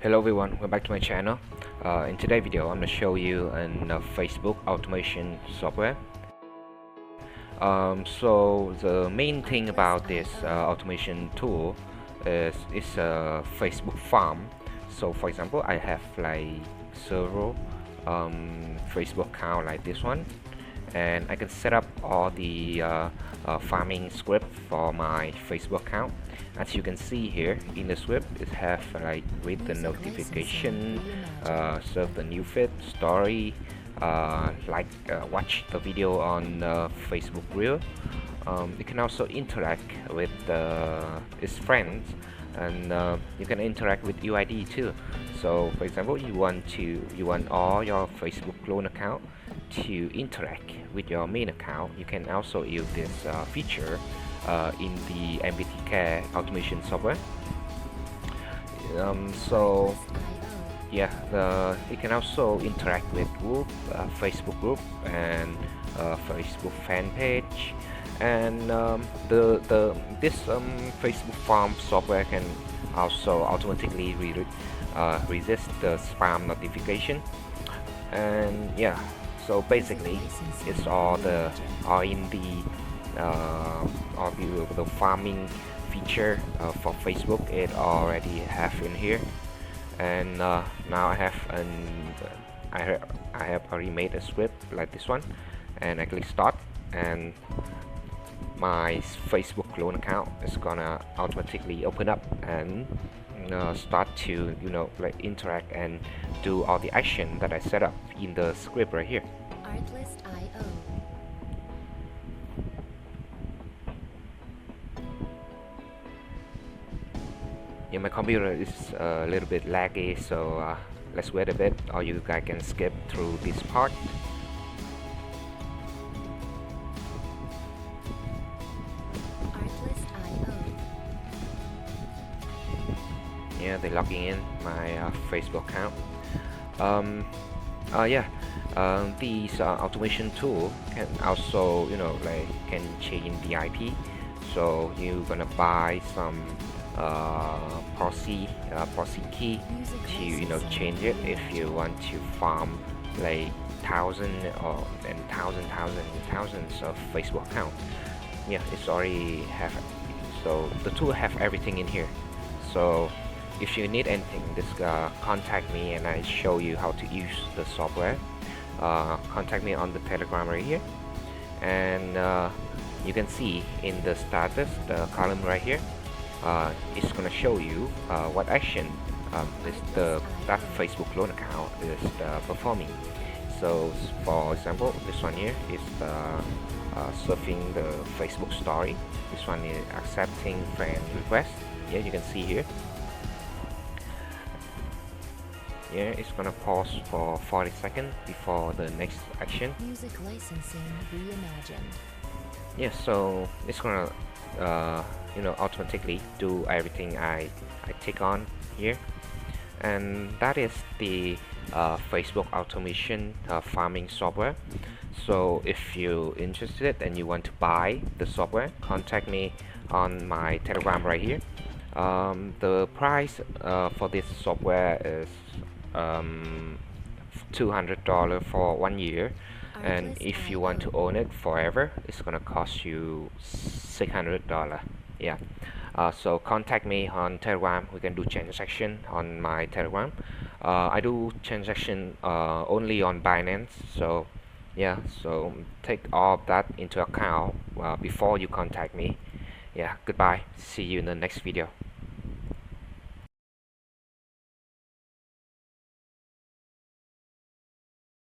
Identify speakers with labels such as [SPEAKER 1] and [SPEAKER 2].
[SPEAKER 1] Hello everyone, welcome back to my channel. In today's video, I'm going to show you a Facebook automation software. So the main thing about this automation tool is it's a Facebook farm. So for example, I have like several Facebook account like this one, and I can set up all the farming script for my Facebook account. As you can see here in the script, it have like read the notification, serve the new feed, story, watch the video on Facebook Reel. You can also interact with its friends, and you can interact with UID too. So for example, you want all your Facebook clone account to interact with your main account. You can also use this feature in the MBT Care automation software. So yeah, you can also interact with group, Facebook group, and Facebook fan page, and this Facebook farm software can also automatically resist the spam notification. And yeah, so basically it's all in the farming feature for Facebook. It already have in here, and now I have already made a script like this one, and I click start, and my Facebook clone account is gonna automatically open up and start to interact and do all the action that I set up in the script right here.
[SPEAKER 2] Artlist.io.
[SPEAKER 1] Yeah, my computer is a little bit laggy, so let's wait a bit, or you guys can skip through this part.
[SPEAKER 2] Artlist.io.
[SPEAKER 1] Yeah, they're logging in my Facebook account. These automation tool can also can change the IP. So you're gonna buy some proxy key to change it if you want to farm like thousands of Facebook account. Yeah, it's already have, so the tool have everything in here. So if you need anything, just contact me and I show you how to use the software. Contact me on the Telegram right here, and you can see in the status, the column right here, it's gonna show you what action that Facebook clone account is performing. So for example, this one here is surfing the Facebook story. This one is accepting friend request. Yeah, you can see here. Yeah, it's gonna pause for 40 seconds before the next action.
[SPEAKER 2] Music licensing reimagined.
[SPEAKER 1] Yeah, so it's gonna automatically do everything I take on here, and that is the Facebook automation farming software. So if you're interested and you want to buy the software, contact me on my Telegram right here. The price for this software is $200 for 1 year, and if you want to own it forever, it's gonna cost you $600. Yeah, so contact me on Telegram. We can do transaction on my Telegram. I do transaction only on Binance, so yeah, so take all of that into account before you contact me. Yeah, goodbye, see you in the next video.